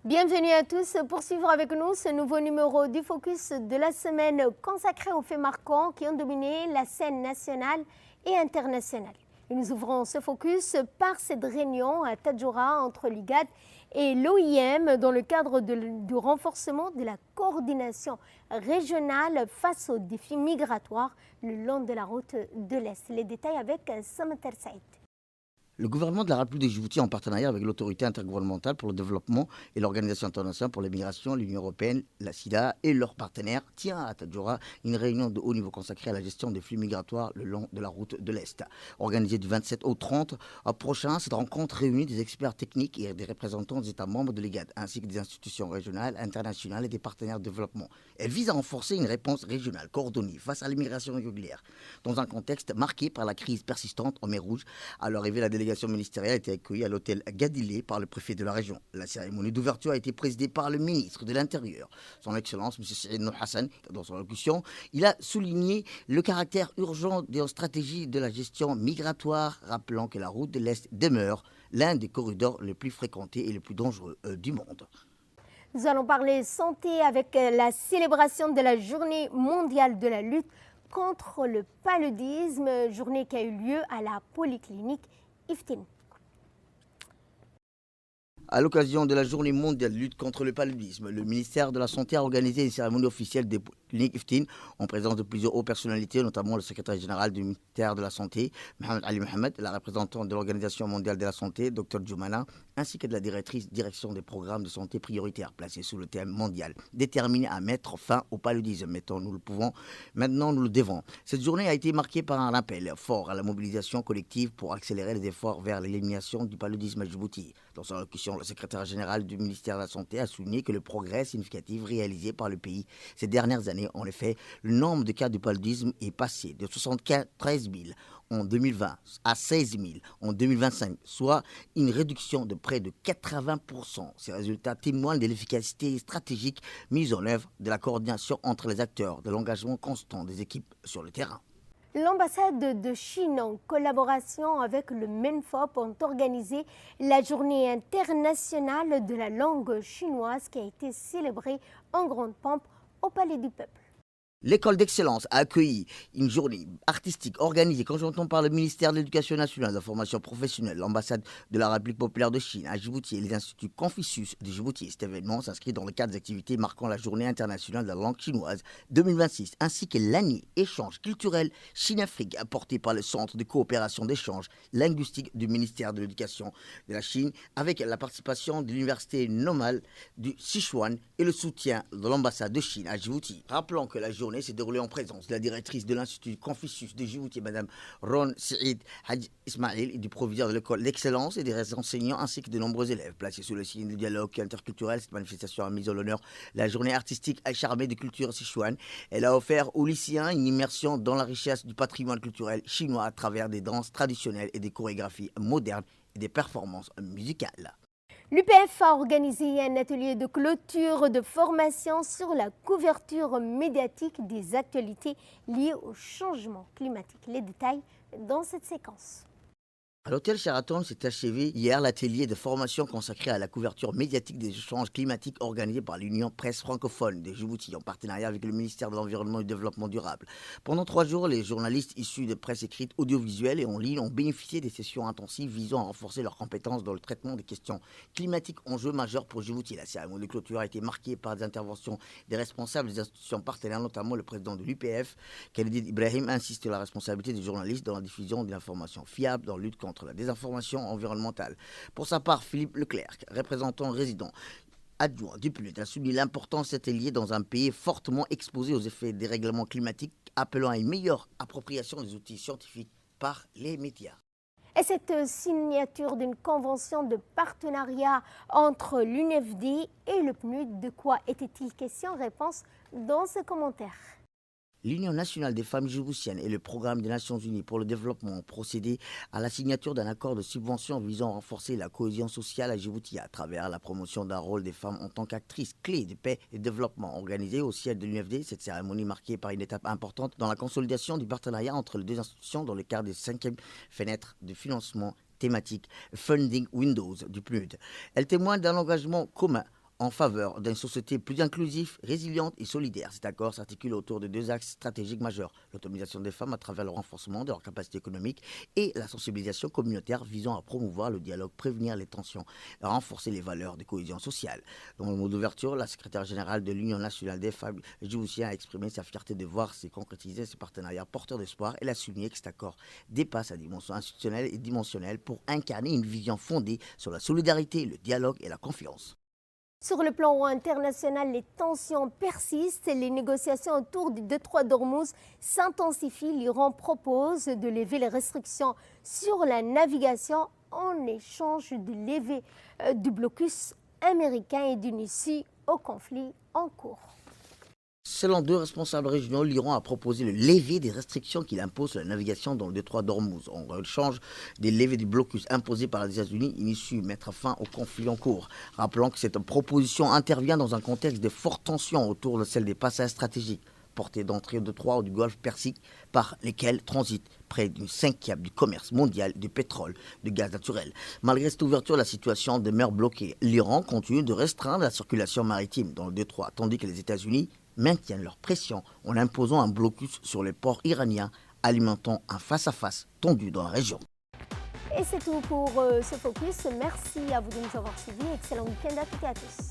Bienvenue à tous pour suivre avec nous ce nouveau numéro du Focus de la semaine consacré aux faits marquants qui ont dominé la scène nationale et internationale. Et nous ouvrons ce focus par cette réunion à Tadjoura entre l'IGAD et l'OIM dans le cadre du renforcement de la coordination régionale face aux défis migratoires le long de la route de l'Est. Les détails avec Samater Saïd. Le gouvernement de la République de Djibouti, en partenariat avec l'autorité intergouvernementale pour le développement et l'Organisation internationale pour les migrations, l'Union européenne, la SIDA et leurs partenaires, tient à Tadjoura une réunion de haut niveau consacrée à la gestion des flux migratoires le long de la route de l'Est. Organisée du 27 au 30 prochain, cette rencontre réunit des experts techniques et des représentants des États membres de l'IGAD, ainsi que des institutions régionales, internationales et des partenaires de développement. Elle vise à renforcer une réponse régionale coordonnée face à l'immigration irrégulière, dans un contexte marqué par la crise persistante en mer Rouge. À l'arrivée, la délégation ministérielle a été accueillie à l'hôtel Gadilé par le préfet de la région. La cérémonie d'ouverture a été présidée par le ministre de l'Intérieur, son Excellence M. Saïd Nour Hassan. Dans son allocution, il a souligné le caractère urgent des stratégies de la gestion migratoire, rappelant que la route de l'Est demeure l'un des corridors les plus fréquentés et les plus dangereux du monde. Nous allons parler santé avec la célébration de la Journée mondiale de la lutte contre le paludisme, journée qui a eu lieu à la polyclinique Iftin. À l'occasion de la Journée mondiale de lutte contre le paludisme, le ministère de la Santé a organisé une cérémonie officielle des cliniques Iftin en présence de plusieurs hautes personnalités, notamment le secrétaire général du ministère de la Santé, Mohamed Ali Mohamed, la représentante de l'Organisation mondiale de la santé, Dr Djoumana, ainsi que de la direction des programmes de santé prioritaires placés sous le thème mondial, déterminée à mettre fin au paludisme. Mettons, nous le pouvons, maintenant nous le devons. Cette journée a été marquée par un appel fort à la mobilisation collective pour accélérer les efforts vers l'élimination du paludisme à Djibouti. Dans son allocution, le secrétaire général du ministère de la Santé a souligné que le progrès significatif réalisé par le pays ces dernières années, en effet, le nombre de cas de paludisme est passé de 73 000 en 2020 à 16 000 en 2025, soit une réduction de près de 80%. Ces résultats témoignent de l'efficacité stratégique mise en œuvre, de la coordination entre les acteurs, de l'engagement constant des équipes sur le terrain. L'ambassade de Chine, en collaboration avec le MENFOP, ont organisé la journée internationale de la langue chinoise qui a été célébrée en grande pompe au Palais du Peuple. L'école d'excellence a accueilli une journée artistique organisée conjointement par le ministère de l'Éducation nationale, de la formation professionnelle, l'ambassade de la République populaire de Chine à Djibouti et les instituts Confucius de Djibouti. Cet événement s'inscrit dans le cadre des activités marquant la journée internationale de la langue chinoise 2026, ainsi que l'année échange culturel Chine-Afrique apporté par le Centre de coopération d'échange linguistique du ministère de l'Éducation de la Chine, avec la participation de l'université normale du Sichuan et le soutien de l'ambassade de Chine à Djibouti. Rappelons que la journée s'est déroulée en présence de la directrice de l'Institut Confucius de Djibouti, Mme Ron Saïd Hadj Ismail, et du proviseur de l'école d'excellence et des enseignants, ainsi que de nombreux élèves. Placés sous le signe du dialogue interculturel, cette manifestation a mis en l'honneur la journée artistique charmée de culture sichuan. Elle a offert aux lycéens une immersion dans la richesse du patrimoine culturel chinois à travers des danses traditionnelles et des chorégraphies modernes et des performances musicales. L'UPF a organisé un atelier de clôture de formation sur la couverture médiatique des actualités liées au changement climatique. Les détails dans cette séquence. À l'hôtel Sheraton s'est achevé hier l'atelier de formation consacré à la couverture médiatique des échanges climatiques organisé par l'Union Presse francophone de Djibouti en partenariat avec le ministère de l'Environnement et du Développement durable. Pendant 3 jours, les journalistes issus de presse écrite, audiovisuelle et en ligne ont bénéficié des sessions intensives visant à renforcer leurs compétences dans le traitement des questions climatiques, enjeux majeurs pour Djibouti. La cérémonie de clôture a été marquée par des interventions des responsables des institutions partenaires, notamment le président de l'UPF, Khalid Ibrahim, insiste sur la responsabilité des journalistes dans la diffusion d'une information fiable dans la lutte contre la désinformation environnementale. Pour sa part, Philippe Leclerc, représentant résident adjoint du PNUD, a souligné l'importance de cet atelier dans un pays fortement exposé aux effets des dérèglements climatiques, appelant à une meilleure appropriation des outils scientifiques par les médias. Et cette signature d'une convention de partenariat entre l'UNFD et le PNUD, de quoi était-il question? Réponse dans ce commentaire. L'Union nationale des femmes djiboutiennes et le Programme des Nations unies pour le développement ont procédé à la signature d'un accord de subvention visant à renforcer la cohésion sociale à Djibouti à travers la promotion d'un rôle des femmes en tant qu'actrices clés de paix et de développement. Organisée au siège de l'UNFD, cette cérémonie marquée par une étape importante dans la consolidation du partenariat entre les deux institutions dans le cadre des 5e fenêtres de financement thématique Funding Windows du PNUD. Elle témoigne d'un engagement commun en faveur d'une société plus inclusive, résiliente et solidaire. Cet accord s'articule autour de deux axes stratégiques majeurs, l'autonomisation des femmes à travers le renforcement de leurs capacités économiques et la sensibilisation communautaire visant à promouvoir le dialogue, prévenir les tensions et renforcer les valeurs de cohésion sociale. Dans le mot d'ouverture, la secrétaire générale de l'Union nationale des femmes djiboutiennes a exprimé sa fierté de voir se concrétiser ce partenariat porteur d'espoir. Elle a souligné que cet accord dépasse la dimension institutionnelle et dimensionnelle pour incarner une vision fondée sur la solidarité, le dialogue et la confiance. Sur le plan international, les tensions persistent et les négociations autour du détroit d'Ormuz s'intensifient. L'Iran propose de lever les restrictions sur la navigation en échange de lever du blocus américain et d'une issue au conflit en cours. Selon deux responsables régionaux, l'Iran a proposé le lever des restrictions qu'il impose sur la navigation dans le détroit d'Ormuz. En échange des levées du blocus imposés par les États-Unis, il issue mettre fin au conflit en cours. Rappelons que cette proposition intervient dans un contexte de fortes tensions autour de celle des passages stratégiques, portées d'entrée au détroit du Golfe Persique, par lesquels transitent près d'une cinquième du commerce mondial du pétrole, du gaz naturel. Malgré cette ouverture, la situation demeure bloquée. L'Iran continue de restreindre la circulation maritime dans le détroit, tandis que les États-Unis maintiennent leur pression en imposant un blocus sur les ports iraniens, alimentant un face-à-face tendu dans la région. Et c'est tout pour ce focus. Merci à vous de nous avoir suivis. Excellent week-end à toutes et à tous.